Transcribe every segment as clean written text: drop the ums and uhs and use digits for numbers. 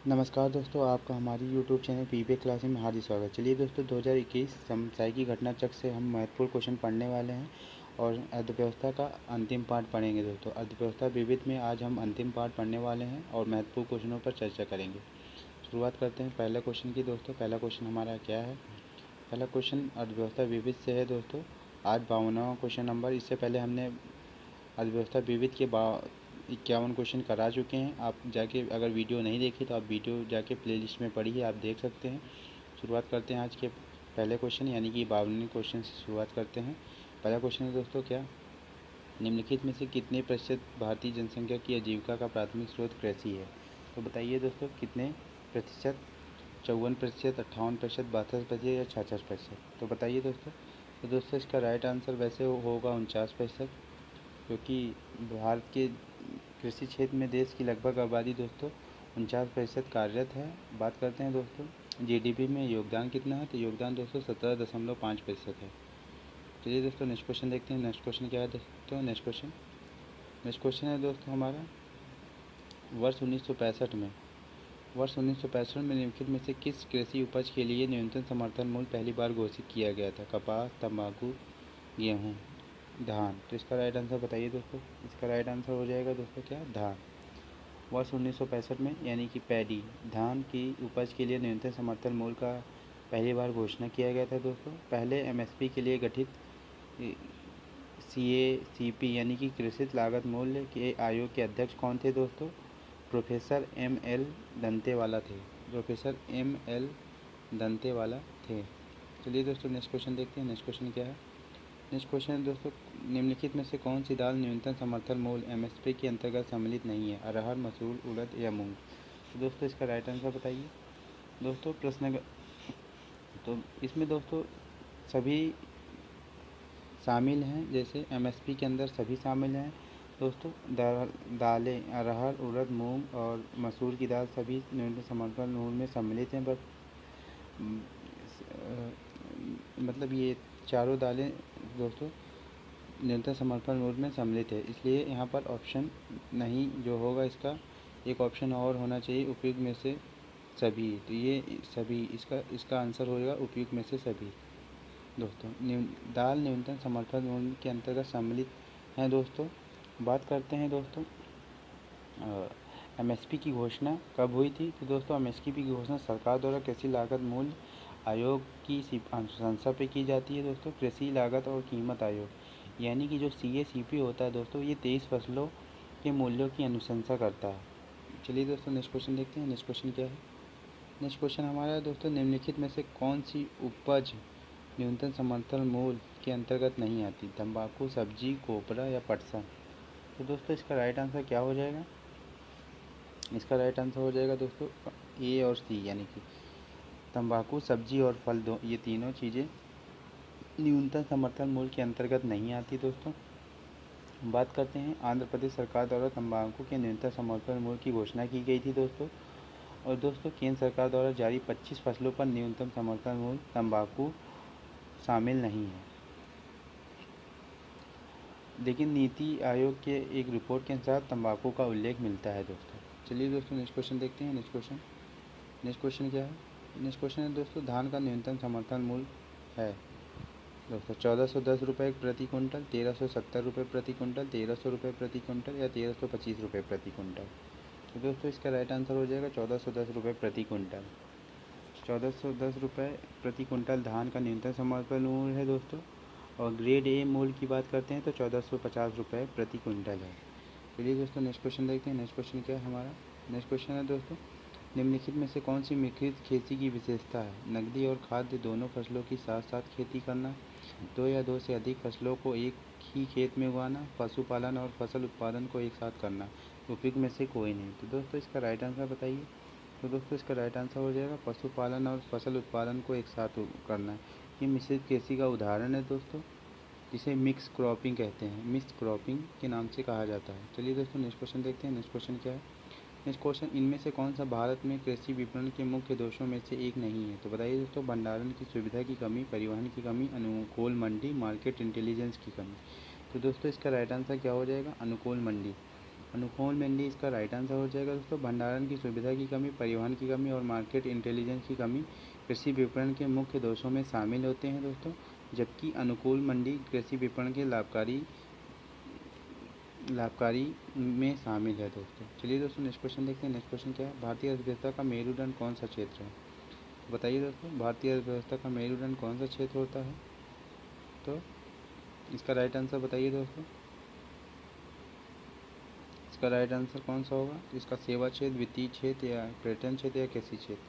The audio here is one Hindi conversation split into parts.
नमस्कार दोस्तों, आपका हमारी यूट्यूब चैनल पीबीए क्लासेस में हार्दिक स्वागत। चलिए दोस्तों, 2021 समसामयिक की घटना चक्र से हम महत्वपूर्ण क्वेश्चन पढ़ने वाले हैं और अर्थव्यवस्था का अंतिम पार्ट पढ़ेंगे। दोस्तों, अर्थव्यवस्था विविध में आज हम अंतिम पार्ट पढ़ने वाले हैं और महत्वपूर्ण क्वेश्चनों पर चर्चा करेंगे। शुरुआत करते हैं पहले क्वेश्चन की। दोस्तों, पहला क्वेश्चन हमारा क्या है? पहला क्वेश्चन अर्थव्यवस्था विविध से है। दोस्तों, आज 52वां क्वेश्चन नंबर। इससे पहले हमने अर्थव्यवस्था विविध के 51 क्वेश्चन करा चुके हैं। आप जाके अगर वीडियो नहीं देखी तो आप वीडियो जाके प्लेलिस्ट में पढ़िए, आप देख सकते हैं। शुरुआत करते हैं आज के पहले क्वेश्चन यानी कि 52वें क्वेश्चन से शुरुआत करते हैं। पहला क्वेश्चन है दोस्तों, क्या निम्नलिखित में से कितने प्रतिशत भारतीय जनसंख्या की आजीविका का प्राथमिक स्रोत कृषि है? तो बताइए दोस्तों, कितने प्रतिशत? 54%, 58%, 62% या 66%? तो बताइए दोस्तों। तो दोस्तों, इसका राइट आंसर वैसे होगा 49%, क्योंकि भारत के कृषि क्षेत्र में देश की लगभग आबादी दोस्तों 49% कार्यरत है। बात करते हैं दोस्तों जीडीपी में योगदान कितना है? तो योगदान दोस्तों 17.5% है। चलिए दोस्तों, नेक्स्ट क्वेश्चन देखते हैं। नेक्स्ट क्वेश्चन क्या है दोस्तों? नेक्स्ट क्वेश्चन है दोस्तों हमारा, वर्ष 1965 में निम्नलिखित में से किस कृषि उपज के लिए न्यूनतम समर्थन मूल्य पहली बार घोषित किया गया था? कपास, तंबाकू, गेहूँ, धान? तो इसका राइट आंसर बताइए दोस्तों। इसका राइट आंसर हो जाएगा दोस्तों क्या? धान। वर्ष 1965 में यानी कि पैडी धान की उपज के लिए न्यूनतम समर्थन मूल्य का पहली बार घोषणा किया गया था दोस्तों। पहले एमएसपी के लिए गठित सीएसीपी यानी कि कृषि लागत मूल्य के आयोग के अध्यक्ष कौन थे दोस्तों? Professor M L. दंतेवाला थे। Professor M L. दंतेवाला थे। चलिए दोस्तों, नेक्स्ट क्वेश्चन देखते हैं। नेक्स्ट क्वेश्चन क्या है? नेक्स्ट क्वेश्चन है दोस्तों, निम्नलिखित में से कौन सी दाल न्यूनतम समर्थन मूल्य एमएसपी के अंतर्गत सम्मिलित नहीं है? अरहर, मसूर, उड़द या मूंग? तो दोस्तों, इसका राइट आंसर बताइए दोस्तों। तो इसमें दोस्तों सभी शामिल हैं, जैसे एमएसपी के अंदर सभी शामिल हैं दोस्तों। दालें अरहर, उड़द, मूंग और मसूर की दाल सभी न्यूनतम समर्थन मूल्य में सम्मिलित हैं। बट मतलब ये चारों दालें दोस्तों न्यूनतम समर्थन मूल्य में सम्मिलित है, इसलिए यहाँ पर ऑप्शन नहीं जो होगा इसका, एक ऑप्शन और होना चाहिए, उपयुक्त में से सभी। तो ये सभी इसका आंसर होगा उपयुक्त में से सभी दोस्तों। दाल न्यूनतम समर्थन मूल्य के अंतर्गत सम्मिलित हैं दोस्तों। बात करते हैं दोस्तों एमएसपी की घोषणा कब हुई थी? तो दोस्तों, एमएसपी की घोषणा सरकार द्वारा कृषि लागत मूल्य आयोग की अनुशंसा पे की जाती है दोस्तों। कृषि लागत और कीमत आयोग यानी कि जो सीएसीपी होता है दोस्तों, ये 23 फसलों के मूल्यों की अनुशंसा करता है। चलिए दोस्तों, नेक्स्ट क्वेश्चन देखते हैं। नेक्स्ट क्वेश्चन क्या है? नेक्स्ट क्वेश्चन हमारा है दोस्तों, निम्नलिखित में से कौन सी उपज न्यूनतम समर्थन मूल्य के अंतर्गत नहीं आती? तंबाकू, सब्जी, कोपरा या पटसन? तो दोस्तों, इसका राइट आंसर क्या हो जाएगा? इसका राइट आंसर हो जाएगा दोस्तों ए और सी, यानी कि तंबाकू, सब्जी और फल, दो ये तीनों चीज़ें न्यूनतम समर्थन मूल्य के अंतर्गत नहीं आती दोस्तों। बात करते हैं आंध्र प्रदेश सरकार द्वारा तंबाकू के न्यूनतम समर्थन मूल्य की घोषणा की गई थी दोस्तों। और दोस्तों, केंद्र सरकार द्वारा जारी 25 फसलों पर न्यूनतम समर्थन मूल्य तंबाकू शामिल नहीं है, लेकिन नीति आयोग के एक रिपोर्ट के अनुसार तंबाकू का उल्लेख मिलता है दोस्तों। चलिए दोस्तों, नेक्स्ट क्वेश्चन देखते हैं। नेक्स्ट क्वेश्चन क्या है? नेक्स्ट क्वेश्चन है दोस्तों, धान का न्यूनतम समर्थन मूल्य है दोस्तों 1410 रुपये प्रति कुंटल, 1370 रुपये प्रति कुंटल, 1300 रुपये प्रति कुंटल या 1325 रुपये प्रति कुंटल? तो दोस्तों, इसका राइट आंसर हो जाएगा 1410 रुपये प्रति कुंटल। 1410 रुपये प्रति कुंटल धान का न्यूनतम समर्थन मूल्य है दोस्तों। और ग्रेड ए मूल्य की बात करते हैं तो 1450 रुपये प्रति कुंटल है। चलिए दोस्तों, नेक्स्ट क्वेश्चन देखते हैं। नेक्स्ट क्वेश्चन क्या है हमारा? नेक्स्ट क्वेश्चन है दोस्तों, निम्नलिखित में से कौन सी मिश्रित खेती की विशेषता है? नकदी और खाद्य दोनों फसलों की साथ साथ खेती करना, दो या दो से अधिक फसलों को एक ही खेत में उगाना, पशुपालन और फसल उत्पादन को एक साथ करना? उपयुक्त में से कोई नहीं। तो दोस्तों, इसका राइट आंसर बताइए। तो दोस्तों, इसका राइट आंसर हो जाएगा पशुपालन और फसल उत्पादन को एक साथ करना है। ये मिश्रित कृषि का उदाहरण है दोस्तों, जिसे मिक्स क्रॉपिंग कहते हैं, मिक्स क्रॉपिंग के नाम से कहा जाता है। चलिए दोस्तों, नेक्स्ट क्वेश्चन देखते हैं। नेक्स्ट क्वेश्चन क्या है? नेक्स्ट क्वेश्चन, इनमें से कौन सा भारत में कृषि विपणन के मुख्य दोषों में से एक नहीं है? तो बताइए दोस्तों। भंडारण की सुविधा की कमी, परिवहन की कमी, अनुकूल मंडी, मार्केट इंटेलिजेंस की कमी? तो दोस्तों, इसका राइट आंसर क्या हो जाएगा? अनुकूल मंडी। अनुकूल मंडी इसका राइट आंसर हो जाएगा दोस्तों। भंडारण की सुविधा की कमी, परिवहन की कमी और मार्केट इंटेलिजेंस की कमी कृषि विपणन के मुख्य दोषों में शामिल होते हैं दोस्तों, जबकि अनुकूल मंडी कृषि विपणन के लाभकारी में शामिल है दोस्तों। चलिए दोस्तों नेक्स्ट क्वेश्चन देखते हैं। नेक्स्ट क्वेश्चन क्या है, भारतीय अर्थव्यवस्था का मेरुदंड कौन सा क्षेत्र है? बताइए दोस्तों, भारतीय अर्थव्यवस्था का मेरुदंड कौन सा क्षेत्र होता है? तो इसका राइट आंसर बताइए दोस्तों, इसका राइट आंसर कौन सा होगा? इसका सेवा क्षेत्र, वित्तीय क्षेत्र या पर्यटन क्षेत्र या कृषि क्षेत्र?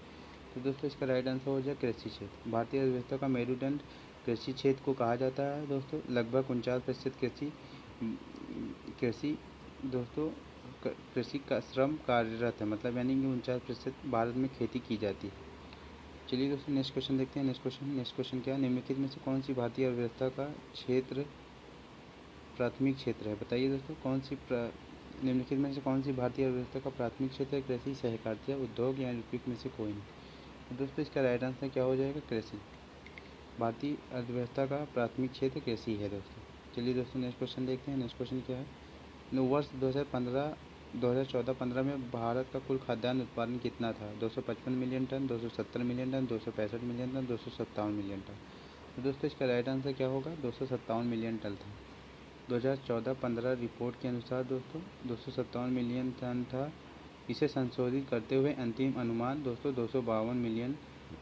तो दोस्तों इसका राइट आंसर हो जाए कृषि क्षेत्र। भारतीय अर्थव्यवस्था का मेरुदंड कृषि क्षेत्र को कहा जाता है दोस्तों। लगभग 49% कृषि दोस्तों कृषि का श्रम कार्यरत है, मतलब यानी कि 49% भारत में खेती की जाती है। चलिए दोस्तों नेक्स्ट क्वेश्चन देखते हैं। नेक्स्ट क्वेश्चन क्या है, निम्नलिखित में से कौन सी भारतीय अर्थव्यवस्था का क्षेत्र प्राथमिक क्षेत्र है? बताइए दोस्तों, निम्नलिखित में से कौन सी भारतीय अर्थव्यवस्था का प्राथमिक क्षेत्र है? कृषि, सहकारिता, उद्योग या निम्नलिखित में से कोई नहीं? तो दोस्तों इसका राइट आंसर क्या हो जाएगा? कृषि। भारतीय अर्थव्यवस्था का प्राथमिक क्षेत्र कृषि है दोस्तों। चलिए दोस्तों नेक्स्ट क्वेश्चन देखते हैं। नेक्स्ट क्वेश्चन क्या है, वर्ष 2014-15 में भारत का कुल खाद्यान्न उत्पादन कितना था? 255 million ton, 270 million ton, 265 million ton, 257 million ton? तो दोस्तों इसका राइट आंसर क्या होगा? 257 मिलियन टन था। 2014-15 रिपोर्ट के अनुसार दोस्तों 257 मिलियन टन था। इसे संशोधित करते हुए अंतिम अनुमान दोस्तों 252 मिलियन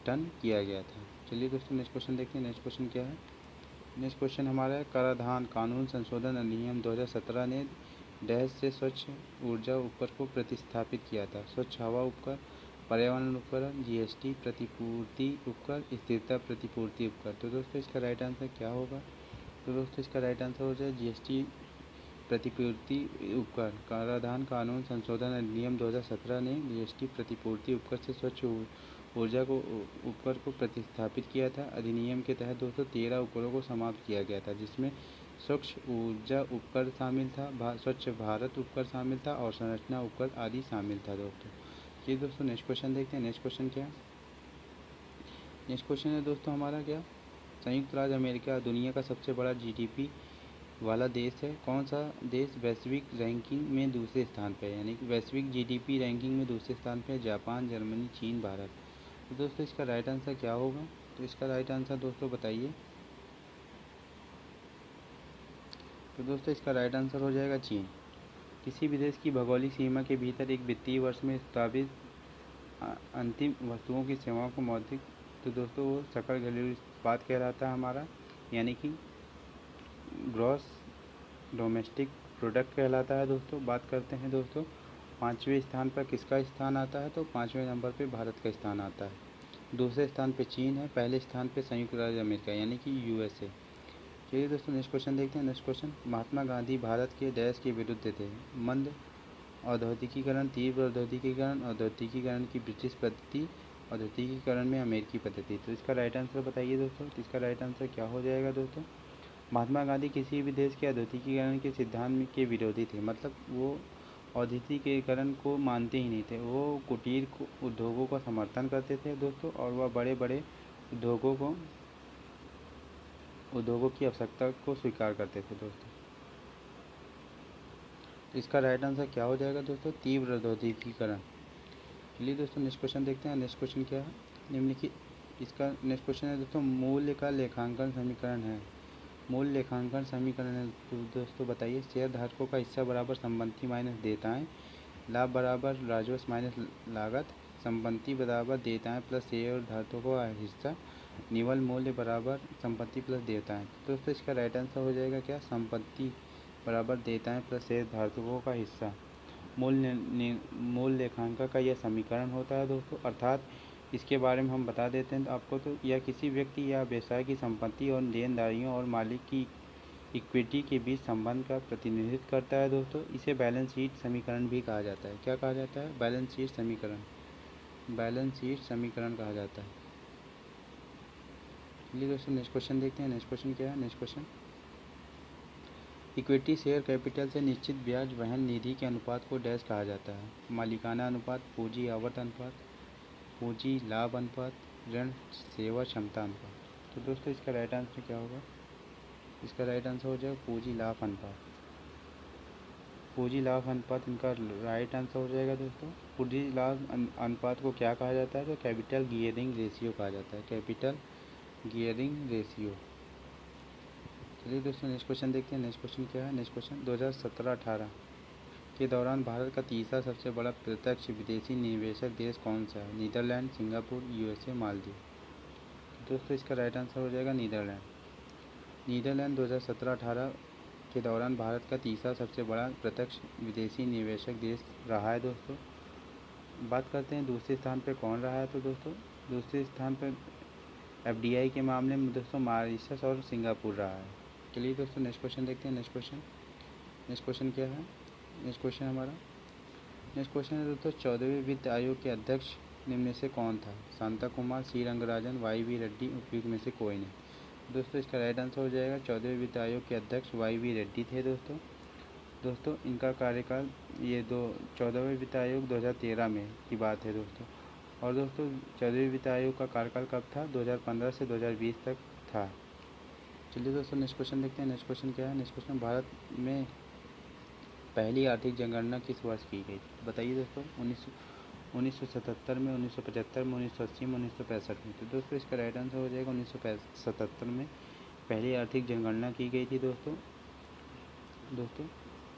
टन किया गया था। चलिए दोस्तों नेक्स्ट क्वेश्चन देखते हैं। नेक्स्ट क्वेश्चन क्या है, नेक्स्ट क्वेश्चन हमारा है, कराधान कानून संशोधन अधिनियम 2017 ने डैश से स्वच्छ ऊर्जा उपकर को प्रतिस्थापित किया था? स्वच्छ हवा उपकर, पर्यावरण उपकर, जीएसटी प्रतिपूर्ति उपकर, स्थिरता प्रतिपूर्ति उपकर? तो दोस्तों इसका राइट आंसर क्या होगा? तो दोस्तों इसका राइट आंसर हो जाए जीएसटी प्रतिपूर्ति उपकर। कराधान कानून संशोधन अधिनियम 2017 ने जीएसटी प्रतिपूर्ति उपकर से स्वच्छ ऊर्जा को उपकर को प्रतिस्थापित किया था। अधिनियम के तहत 213 उपकरों को समाप्त किया गया था, जिसमें स्वच्छ ऊर्जा उपकर शामिल था, स्वच्छ भारत उपकर शामिल था और संरचना उपकर आदि शामिल था दोस्तों। ये दोस्तों नेक्स्ट क्वेश्चन देखते हैं। नेक्स्ट क्वेश्चन क्या है, नेक्स्ट क्वेश्चन है दोस्तों हमारा क्या, संयुक्त राज्य अमेरिका दुनिया का सबसे बड़ा जीडीपी वाला देश है। कौन सा देश वैश्विक रैंकिंग में दूसरे स्थान पे है? यानी कि वैश्विक जीडीपी रैंकिंग में दूसरे स्थान पे है जापान, जर्मनी, चीन, भारत? तो दोस्तों इसका राइट आंसर क्या होगा? तो इसका राइट आंसर दोस्तों बताइए। तो दोस्तों इसका राइट आंसर हो जाएगा चीन। किसी भी देश की भौगोलिक सीमा के भीतर एक वित्तीय वर्ष में स्थापित अंतिम वस्तुओं की सेवाओं को मौद्रिक, तो दोस्तों वो सकल घरेलू उत्पाद कहलाता है हमारा, यानी कि ग्रॉस डोमेस्टिक प्रोडक्ट कहलाता है दोस्तों। बात करते हैं दोस्तों 5वें स्थान पर किसका स्थान आता है? तो 5वें नंबर पे भारत का स्थान आता है। दूसरे स्थान पे चीन है, पहले स्थान पे संयुक्त राज्य अमेरिका यानी कि यूएसए। चलिए दोस्तों नेक्स्ट क्वेश्चन देखते हैं। नेक्स्ट क्वेश्चन, महात्मा गांधी भारत के डैश के विरुद्ध थे? मंद औद्योगिकीकरण, तीव्र औद्योगिकीकरण, औद्योगिकीकरण की ब्रिटिश पद्धति, औद्योगिकीकरण में अमेरिकी पद्धति? तो इसका राइट आंसर बताइए दोस्तों। तो इसका राइट आंसर क्या हो जाएगा दोस्तों? महात्मा गांधी किसी भी देश के औद्योगिकीकरण के सिद्धांत के विरोधी थे, मतलब वो औद्योगिकीकरण को मानते ही नहीं थे। वो कुटीर उद्योगों का समर्थन करते थे दोस्तों, और वह बड़े बड़े उद्योगों की आवश्यकता को स्वीकार करते थे दोस्तों। तो इसका राइट आंसर क्या हो जाएगा दोस्तों? तीव्र औद्योगिकीकरण। चलिए दोस्तों नेक्स्ट क्वेश्चन देखते हैं। नेक्स्ट क्वेश्चन क्या है, निम्नलिखित, इसका नेक्स्ट क्वेश्चन है दोस्तों, मूल्य का लेखांकन समीकरण है? मूल्य लेखांकन समीकरण है तो दोस्तों बताइए, शेयर धारकों का हिस्सा बराबर संपत्ति माइनस देयताएं, लाभ बराबर राजस्व माइनस लागत, संपत्ति बराबर देयताएं प्लस शेयर धारकों का हिस्सा, निवल मूल्य बराबर संपत्ति प्लस देयताएं? तो दोस्तों इसका राइट आंसर हो जाएगा क्या? संपत्ति बराबर देयताएं प्लस शेयर धारकों का हिस्सा। मूल्य लेखांकन का यह समीकरण होता है दोस्तों, अर्थात इसके बारे में हम बता देते हैं तो आपको, तो यह किसी व्यक्ति या व्यवसाय की संपत्ति और देनदारियों और मालिक की इक्विटी के बीच संबंध का प्रतिनिधित्व करता है दोस्तों। इसे बैलेंस शीट समीकरण भी कहा जाता है। क्या कहा जाता है? बैलेंस शीट समीकरण, बैलेंस शीट समीकरण कहा जाता है। चलिए दोस्तों नेक्स्ट क्वेश्चन देखते हैं। नेक्स्ट क्वेश्चन क्या है? Next question, equity share capital से निश्चित ब्याज वहन निधि के अनुपात को डैश कहा जाता है? मालिकाना अनुपात, पूंजी आवत अनुपात, पूंजी लाभ अनुपात, ऋण सेवा क्षमता अनुपात? तो दोस्तों इसका राइट आंसर क्या होगा? इसका राइट आंसर हो जाएगा पूंजी लाभ अनुपात। पूंजी लाभ अनुपात इनका राइट आंसर हो जाएगा दोस्तों। पूंजी लाभ अनुपात को क्या कहा जाता है? तो कैपिटल गियरिंग रेशियो कहा जाता है, कैपिटल गियरिंग रेशियो। चलिए दोस्तों नेक्स्ट क्वेश्चन देखते हैं। नेक्स्ट क्वेश्चन क्या है? नेक्स्ट क्वेश्चन 2017-18 के दौरान भारत का तीसरा सबसे बड़ा प्रत्यक्ष विदेशी निवेशक देश कौन सा है? Netherland, Singapore, USA, Maldives. दोस्तों इसका राइट आंसर हो जाएगा नीदरलैंड। नीदरलैंड 2017-18 के दौरान भारत का तीसरा सबसे बड़ा प्रत्यक्ष विदेशी निवेशक देश रहा है दोस्तों। बात करते हैं दूसरे स्थान पर कौन रहा है। तो दोस्तों दूसरे स्थान पर एफडीआई के मामले में दोस्तों मॉरिशस और सिंगापुर रहा है। चलिए दोस्तों नेक्स्ट क्वेश्चन देखते हैं। नेक्स्ट क्वेश्चन क्या है? नेक्स्ट क्वेश्चन है दोस्तों 14वें वित्त आयोग के अध्यक्ष निम्न में से कौन था? शांता कुमार, सी रंगराजन, वाई रेड्डी, उपयुक्त में से कोई नहीं। दोस्तों इसका राइट आंसर हो जाएगा 14वें वित्त आयोग के अध्यक्ष वाई रेड्डी थे दोस्तों इनका कार्यकाल 14वें वित्त आयोग 2013 में की बात है दोस्तों। और दोस्तों 14वें वित्त आयोग का कार्यकाल कब था? 2015 से 2020 तक था। चलिए दोस्तों नेक्स्ट क्वेश्चन देखते हैं। नेक्स्ट क्वेश्चन क्या है? नेक्स्ट क्वेश्चन भारत में पहली आर्थिक जनगणना किस वर्ष की गई? बताइए दोस्तों। 1977 में, 1975 में, 1980 में, 1965 में। तो दोस्तों इसका राइट आंसर हो जाएगा 1977 में पहली आर्थिक जनगणना की गई थी दोस्तों।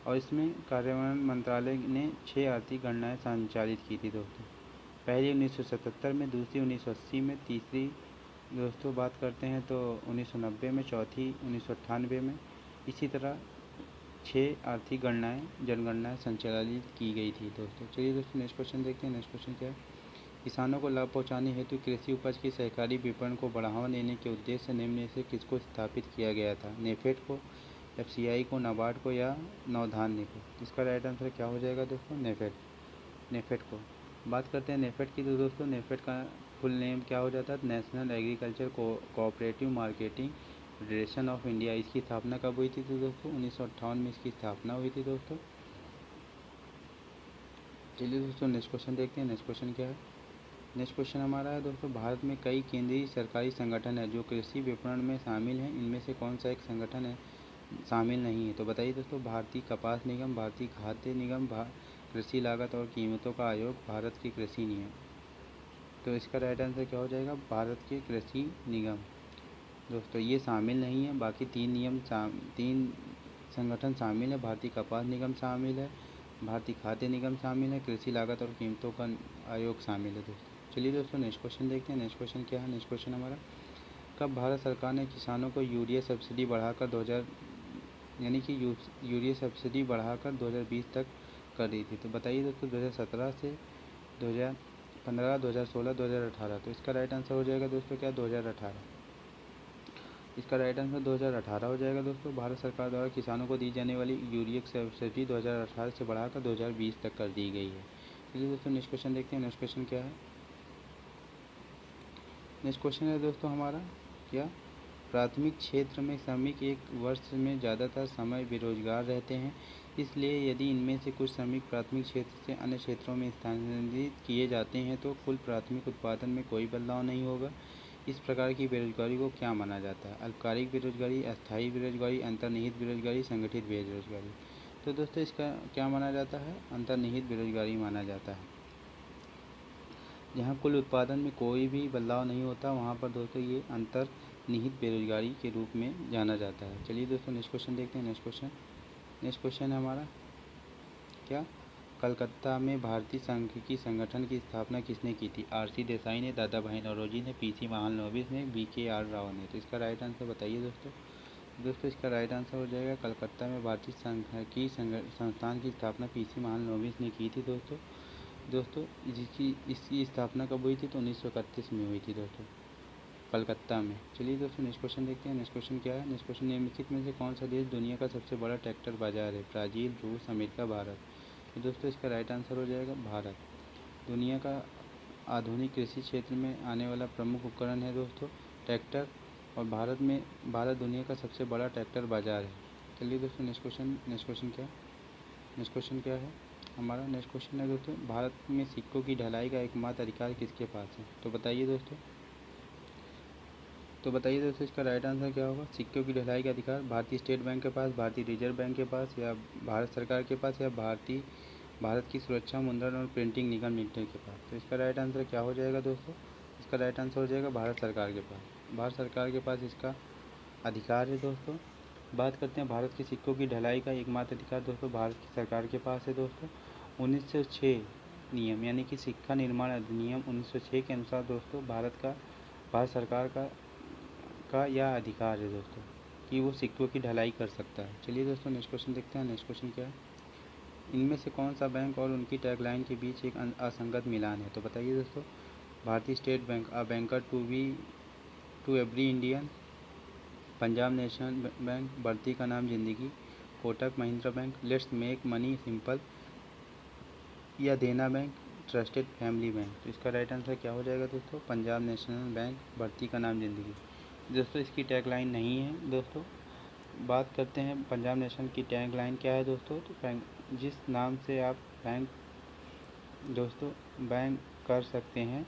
और इसमें कार्यान्वयन मंत्रालय ने 6 आर्थिक गणनाएँ संचालित की थी दोस्तों। पहली 1977 में, दूसरी 1980 में, तीसरी दोस्तों बात करते हैं तो 1990 में, चौथी 1998 में। इसी तरह 6 आर्थिक जनगणनाएँ संचालित की गई थी दोस्तों। चलिए दोस्तों नेक्स्ट क्वेश्चन देखते हैं। नेक्स्ट क्वेश्चन क्या है? किसानों को लाभ पहुंचाने हेतु कृषि उपज की सहकारी विपणन को बढ़ावा देने के उद्देश्य से निम्न में से किसको स्थापित किया गया था? नेफेड को, एफसीआई को, नाबार्ड को या नवधान्य को। इसका राइट आंसर क्या हो जाएगा दोस्तों? नेफेड को। बात करते हैं नेफेड की। तो दोस्तों नेफेड का फुल नेम क्या हो जाता है? National agriculture cooperative marketing federation of India. इसकी स्थापना कब हुई थी? तो दोस्तों 1958 में इसकी स्थापना हुई थी दोस्तों। चलिए दोस्तों नेक्स्ट क्वेश्चन देखते हैं। नेक्स्ट क्वेश्चन क्या है? नेक्स्ट क्वेश्चन हमारा है दोस्तों भारत में कई केंद्रीय सरकारी संगठन है जो कृषि विपणन में शामिल हैं। इनमें से कौन सा एक संगठन है शामिल नहीं है? तो बताइए दोस्तों। भारतीय कपास निगम, भारतीय खाद्य निगम, कृषि लागत और कीमतों का आयोग, भारत की कृषि निगम। तो इसका राइट आंसर क्या हो जाएगा? भारत के कृषि निगम। दोस्तों ये शामिल नहीं है, बाकी 3 संगठन शामिल है। भारतीय कपास निगम शामिल है, भारतीय खाद्य निगम शामिल है, कृषि लागत और कीमतों का आयोग शामिल है दोस्तों। चलिए दोस्तों नेक्स्ट क्वेश्चन देखते हैं। नेक्स्ट क्वेश्चन क्या है? नेक्स्ट क्वेश्चन हमारा कब भारत सरकार ने किसानों को यूरिया सब्सिडी बढ़ाकर 2020 तक कर दी थी? तो बताइए दोस्तों। 2017 से 2015, 2016, 2018। तो इसका राइट आंसर हो जाएगा दोस्तों क्या? 2018। इसका राइट आंसर 2018 हो जाएगा दोस्तों। भारत सरकार द्वारा किसानों को दी जाने वाली यूरिया सब्सिडी 2018 से बढ़ाकर 2020 तक कर दी गई है। चलिए दोस्तों नेक्स्ट क्वेश्चन देखते हैं। नेक्स्ट क्वेश्चन क्या है? नेक्स्ट क्वेश्चन है दोस्तों हमारा क्या? प्राथमिक क्षेत्र में श्रमिक एक वर्ष में ज़्यादातर समय बेरोजगार रहते हैं, इसलिए यदि इनमें से कुछ श्रमिक प्राथमिक क्षेत्र से अन्य क्षेत्रों में स्थानांतरित किए जाते हैं तो कुल प्राथमिक उत्पादन में कोई बदलाव नहीं होगा। इस प्रकार की बेरोजगारी को क्या माना जाता है? अल्पकालिक बेरोजगारी, अस्थायी बेरोजगारी, अंतर्निहित बेरोजगारी, संगठित बेरोजगारी। तो दोस्तों इसका क्या माना जाता है? अंतर्निहित बेरोजगारी माना जाता है। जहाँ कुल उत्पादन में कोई भी बदलाव नहीं होता वहाँ पर दोस्तों ये अंतर्निहित बेरोजगारी के रूप में जाना जाता है। चलिए दोस्तों नेक्स्ट क्वेश्चन देखते हैं। नेक्स्ट क्वेश्चन है हमारा क्या? कलकत्ता में भारतीय सांख्यिकी संगठन की स्थापना किसने की थी? आर.सी. देसाई ने, दादा भाई नौरोजी ने, पी.सी. महालनोबिस ने, वी.के.आर. राव ने। तो इसका राइट आंसर बताइए दोस्तों। इसका राइट आंसर हो जाएगा कलकत्ता में भारतीय सांख्यिकी संस्थान की स्थापना पी.सी. महालनोबिस ने की थी दोस्तों इसकी स्थापना कब हुई थी? तो 1931 में हुई थी दोस्तों, कलकत्ता में। चलिए दोस्तों नेक्स्ट क्वेश्चन देखते हैं। नेक्स्ट क्वेश्चन क्या है? नेक्स्ट क्वेश्चन निम्नलिखित में से कौन सा देश दुनिया का सबसे बड़ा ट्रैक्टर बाजार है? ब्राज़ील, रूस, अमेरिका, भारत। तो दोस्तों इसका राइट आंसर हो जाएगा भारत। दुनिया का आधुनिक कृषि क्षेत्र में आने वाला प्रमुख उपकरण है दोस्तों ट्रैक्टर, और भारत दुनिया का सबसे बड़ा ट्रैक्टर बाजार है। चलिए दोस्तों नेक्स्ट क्वेश्चन क्या है हमारा? नेक्स्ट क्वेश्चन है दोस्तों भारत में सिक्कों की ढलाई का एकमात्र अधिकार किसके पास है? तो बताइए दोस्तों। तो बताइए दोस्तों इसका राइट आंसर क्या होगा। सिक्कों की ढलाई का अधिकार भारतीय स्टेट बैंक के पास, भारतीय रिजर्व बैंक के पास, या भारत सरकार के पास, या भारत की सुरक्षा मुद्रण और प्रिंटिंग निगम लिमिटेड के पास। तो इसका राइट आंसर क्या हो जाएगा दोस्तों। इसका राइट आंसर हो जाएगा भारत सरकार के पास। भारत सरकार के पास इसका अधिकार है दोस्तों। बात करते हैं भारत के सिक्कों की ढलाई का एकमात्र अधिकार दोस्तों भारत की सरकार के पास है दोस्तों। 1906 नियम यानी कि सिक्का निर्माण अधिनियम 1906 के अनुसार दोस्तों भारत सरकार का यह अधिकार है दोस्तों कि वो सिक्कों की ढलाई कर सकता है। चलिए दोस्तों नेक्स्ट क्वेश्चन देखते हैं। नेक्स्ट क्वेश्चन क्या है। इनमें से कौन सा बैंक और उनकी टैगलाइन के बीच एक असंगत मिलान है। तो बताइए दोस्तों। भारतीय state bank, a banker to every Indian, Punjab national bank, बढ़ती का नाम जिंदगी, Kotak Mahindra bank, let's make money simple, या Dena bank, trusted family bank. तो इसका राइट आंसर क्या हो जाएगा दोस्तों। पंजाब नेशनल बैंक, बढ़ती का नाम जिंदगी। दोस्तों इसकी टैगलाइन नहीं है दोस्तों। बात करते हैं पंजाब नेशनल की टैगलाइन क्या है दोस्तों। तो जिस नाम से आप बैंक कर सकते हैं,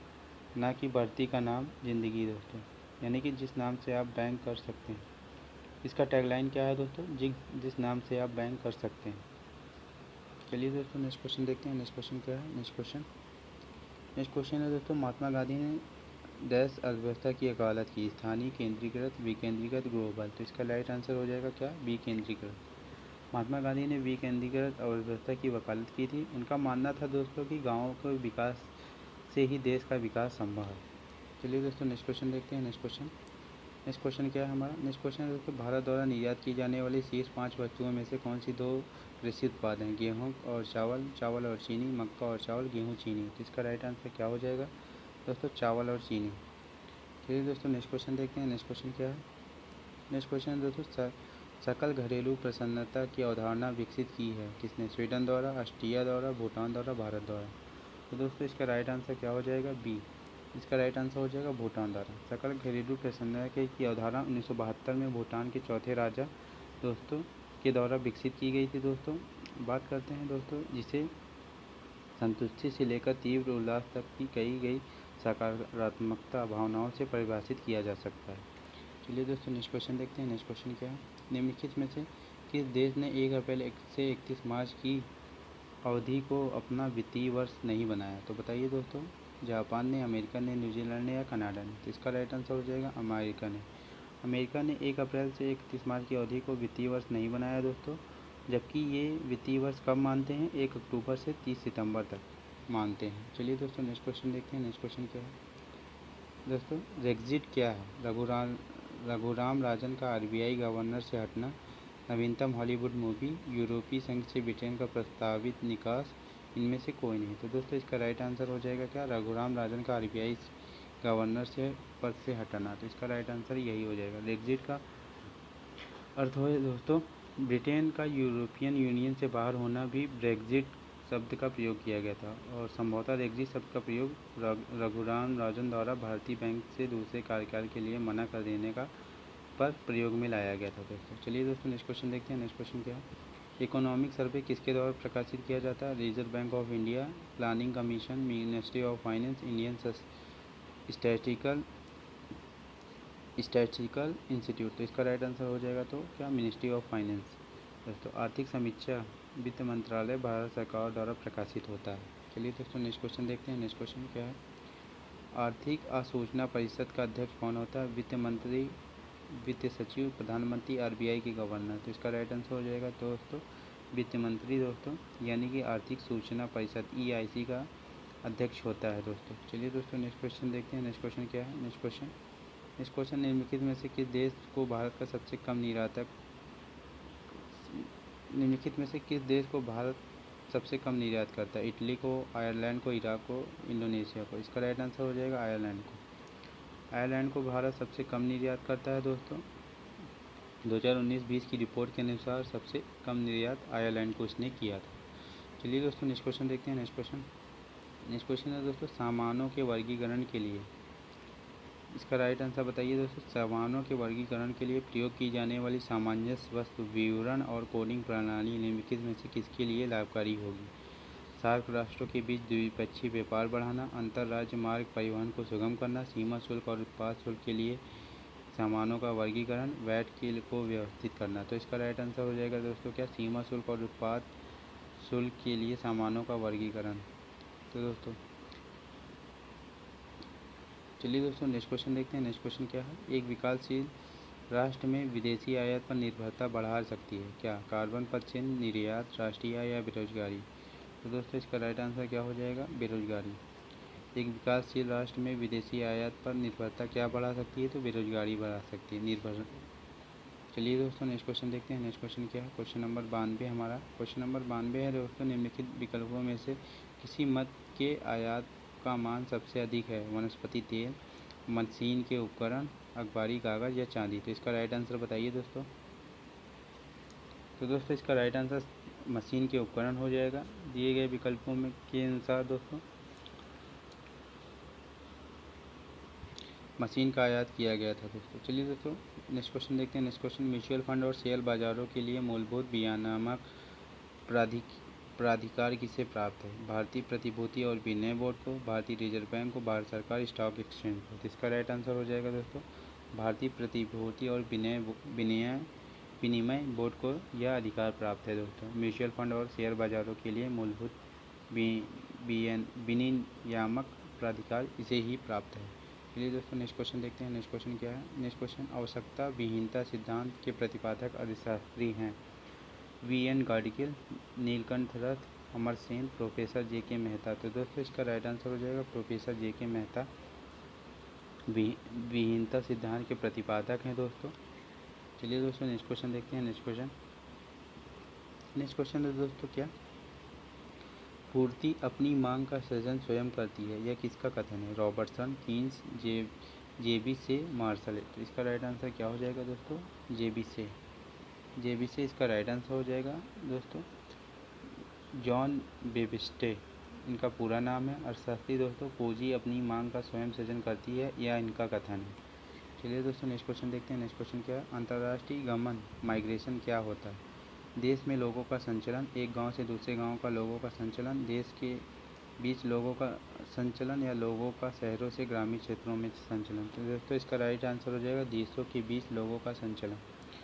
ना कि बढ़ती का नाम ज़िंदगी दोस्तों, यानी कि जिस नाम से आप बैंक कर सकते हैं। इसका टैगलाइन क्या है दोस्तों। जिस नाम से आप बैंक कर सकते हैं। चलिए दोस्तों नेक्स्ट क्वेश्चन देखते हैं। नेक्स्ट क्वेश्चन क्या है। नेक्स्ट क्वेश्चन है दोस्तों। महात्मा गांधी ने देश अर्थव्यवस्था की वकालत की, स्थानीय, केंद्रीकृत, विकेंद्रीकृत, ग्लोबल। तो इसका राइट आंसर हो जाएगा क्या, विकेंद्रीकृत। महात्मा गांधी ने विकेंद्रीकृत अर्थव्यवस्था की वकालत की थी। उनका मानना था दोस्तों कि गाँवों के विकास से ही देश का विकास संभव है। चलिए दोस्तों नेक्स्ट क्वेश्चन देखते हैं। नेक्स्ट क्वेश्चन क्या है हमारा। नेक्स्ट क्वेश्चन है दोस्तों। भारत द्वारा निर्यात की जाने वाली शीर्ष 5 वस्तुओं में से कौन सी 2 कृषि उत्पाद हैं। गेहूँ और चावल, चावल और चीनी, मक्का और चावल, गेहूँ चीनी। तो इसका राइट आंसर क्या हो जाएगा दोस्तों, चावल और चीनी। चलिए दोस्तों नेक्स्ट क्वेश्चन देखते हैं। नेक्स्ट क्वेश्चन क्या है। नेक्स्ट क्वेश्चन है दोस्तों। सकल घरेलू प्रसन्नता की अवधारणा विकसित की है किसने। स्वीडन द्वारा, ऑस्ट्रिया द्वारा, भूटान द्वारा, भारत द्वारा। तो दोस्तों इसका राइट आंसर क्या हो जाएगा, बी। इसका राइट आंसर हो जाएगा भूटान द्वारा। सकल घरेलू प्रसन्नता की अवधारणा 1972 में भूटान के चौथे राजा दोस्तों के द्वारा विकसित की गई थी दोस्तों। बात करते हैं दोस्तों जिसे संतुष्टि से लेकर तीव्र उल्लास तक की कही गई सकारात्मकता भावनाओं से परिभाषित किया जा सकता है। चलिए दोस्तों नेक्स्ट क्वेश्चन देखते हैं। नेक्स्ट क्वेश्चन क्या है। निम्नलिखित में से किस देश ने 1 अप्रैल से 31 मार्च की अवधि को अपना वित्तीय वर्ष नहीं बनाया। तो बताइए दोस्तों। जापान ने, अमेरिका ने, न्यूजीलैंड ने, या कनाडा ने। तो इसका राइट आंसर हो जाएगा अमेरिका ने। अमेरिका ने 1 अप्रैल से 31 मार्च की अवधि को वित्तीय वर्ष नहीं बनाया दोस्तों, जबकि ये वित्तीय वर्ष कब मानते हैं, 1 अक्टूबर से 30 सितंबर तक मानते हैं। चलिए दोस्तों नेक्स्ट क्वेश्चन देखते हैं। नेक्स्ट क्वेश्चन क्या है दोस्तों। ब्रेक्जिट क्या है। रघुराम राजन का आरबीआई गवर्नर से हटना, नवीनतम हॉलीवुड मूवी, यूरोपीय संघ से ब्रिटेन का प्रस्तावित निकास, इनमें से कोई नहीं। तो दोस्तों इसका राइट आंसर हो जाएगा क्या, रघुराम राजन का आरबीआई गवर्नर से पद से हटाना। तो इसका राइट आंसर यही हो जाएगा। ब्रेक्जिट का अर्थ हो दोस्तों ब्रिटेन का यूरोपियन यूनियन से बाहर होना। भी ब्रेक्जिट शब्द का प्रयोग किया गया था और संभवतः ब्रेक्जिट शब्द का प्रयोग रघुराम राजन द्वारा भारतीय बैंक से दूसरे कार्यकाल के लिए मना कर देने का पर प्रयोग में लाया गया था दोस्तों। चलिए दोस्तों नेक्स्ट क्वेश्चन देखते हैं। नेक्स्ट क्वेश्चन क्या है। इकोनॉमिक सर्वे किसके द्वारा प्रकाशित किया जाता है। Reserve bank of India, planning commission, ministry of finance, Indian statistical institute. तो इसका राइट आंसर हो जाएगा तो क्या, मिनिस्ट्री ऑफ फाइनेंस दोस्तों। आर्थिक समीक्षा वित्त मंत्रालय भारत सरकार द्वारा प्रकाशित होता है। चलिए दोस्तों नेक्स्ट क्वेश्चन देखते हैं। नेक्स्ट क्वेश्चन क्या है। आर्थिक आसूचना परिषद का अध्यक्ष कौन होता है। वित्त मंत्री, वित्त सचिव, प्रधानमंत्री, आरबीआई के गवर्नर। तो इसका राइट आंसर हो जाएगा दोस्तों वित्त मंत्री दोस्तों, यानी कि आर्थिक सूचना परिषद EIC का अध्यक्ष होता है दोस्तों। चलिए दोस्तों नेक्स्ट क्वेश्चन देखते हैं। नेक्स्ट क्वेश्चन क्या है। नेक्स्ट क्वेश्चन निम्नलिखित में से किस देश को भारत सबसे कम निर्यात करता है। इटली को, आयरलैंड को, इराक को, इंडोनेशिया को। इसका राइट आंसर हो जाएगा आयरलैंड को। आयरलैंड को भारत सबसे कम निर्यात करता है दोस्तों। 2019-20 की रिपोर्ट के अनुसार सबसे कम निर्यात आयरलैंड को इसने किया था। चलिए दोस्तों नेक्स्ट क्वेश्चन देखते हैं। नेक्स्ट क्वेश्चन है दोस्तों सामानों के वर्गीकरण के लिए। इसका राइट आंसर बताइए दोस्तों। सामानों के वर्गीकरण के लिए प्रयोग की जाने वाली सामंजस्य वस्तु विवरण और कोडिंग प्रणाली निम्नलिखित में से किसके लिए लाभकारी होगी। सार्क राष्ट्रों के बीच द्विपक्षीय व्यापार बढ़ाना, अंतर्राज्य मार्ग परिवहन को सुगम करना, सीमा शुल्क और उत्पाद शुल्क के लिए सामानों का वर्गीकरण, वैट को व्यवस्थित करना। तो इसका राइट आंसर हो जाएगा दोस्तों क्या, सीमा शुल्क और उत्पाद शुल्क के लिए सामानों का वर्गीकरण। तो दोस्तों चलिए दोस्तों नेक्स्ट क्वेश्चन देखते हैं। नेक्स्ट क्वेश्चन क्या है, एक विकासशील राष्ट्र में विदेशी आयात पर निर्भरता बढ़ा सकती है क्या, कार्बन पदचिह्न, निर्यात, राष्ट्रीय आय या बेरोजगारी। तो दोस्तों इसका राइट आंसर क्या हो जाएगा, बेरोजगारी। एक विकासशील राष्ट्र में विदेशी आयात पर निर्भरता क्या बढ़ा सकती है, तो बेरोजगारी बढ़ा सकती है, निर्भर। चलिए दोस्तों नेक्स्ट क्वेश्चन देखते हैं। नेक्स्ट क्वेश्चन क्या है, क्वेश्चन नंबर 92 हमारा। क्वेश्चन नंबर 92 है दोस्तों, निम्नलिखित विकल्पों में से किसी मद के आयात का मान सबसे अधिक है, वनस्पति तेल, मशीन के उपकरण, अखबारी कागज़ या चांदी। तो इसका राइट आंसर बताइए दोस्तों। तो दोस्तों इसका राइट आंसर मशीन के उपकरण हो जाएगा दिए गए विकल्पों में के अनुसार। दोस्तों मशीन का आयात किया गया था दोस्तों। चलिए दोस्तों नेक्स्ट क्वेश्चन देखते हैं। नेक्स्ट क्वेश्चन, म्यूचुअल फंड और शेयर बाजारों के लिए मूलभूत विनियामक प्राधिकार किसे प्राप्त है, भारतीय प्रतिभूति और विनिमय बोर्ड को, भारतीय रिजर्व बैंक को, भारत सरकार, स्टॉक एक्सचेंज को। तो इसका राइट आंसर हो जाएगा दोस्तों भारतीय प्रतिभूति और विनिमय बोर्ड को यह अधिकार प्राप्त है दोस्तों। म्यूचुअल फंड और शेयर बाजारों के लिए मूलभूत विनियामक प्राधिकार इसे ही प्राप्त है। चलिए दोस्तों नेक्स्ट क्वेश्चन देखते हैं। नेक्स्ट क्वेश्चन क्या है, नेक्स्ट क्वेश्चन, आवश्यकता विहीनता सिद्धांत के प्रतिपादक अर्थशास्त्री हैं वी.एन. गाडगिल, नीलकंठ रथ, अमरसेन, प्रोफेसर जे.के. मेहता। तो दोस्तों इसका राइट आंसर हो जाएगा प्रोफेसर जे.के. मेहता विहीनता सिद्धांत के प्रतिपादक हैं दोस्तों। चलिए दोस्तों नेक्स्ट क्वेश्चन देखते हैं। नेक्स्ट क्वेश्चन है दोस्तों क्या, पूर्ति अपनी मांग का सृजन स्वयं करती है, यह किसका कथन है, रॉबर्टसन, कीन्स, जेबी से, मार्शल। तो इसका राइट आंसर क्या हो जाएगा दोस्तों, जेबी से इसका राइट आंसर हो जाएगा दोस्तों। जॉन बेबिस्टे इनका पूरा नाम है। अर्थशास्त्री दोस्तों, पूंजी अपनी मांग का स्वयं सृजन करती है, यह इनका कथन है। चलिए दोस्तों नेक्स्ट क्वेश्चन देखते हैं। नेक्स्ट क्वेश्चन क्या है, अंतर्राष्ट्रीय गमन माइग्रेशन क्या होता है, देश में लोगों का संचलन, एक गांव से दूसरे गांव का लोगों का संचलन, देश के बीच लोगों का संचलन, या लोगों का शहरों से ग्रामीण क्षेत्रों में संचलन। तो दोस्तों इसका राइट आंसर हो जाएगा देशों के बीच लोगों का संचलन।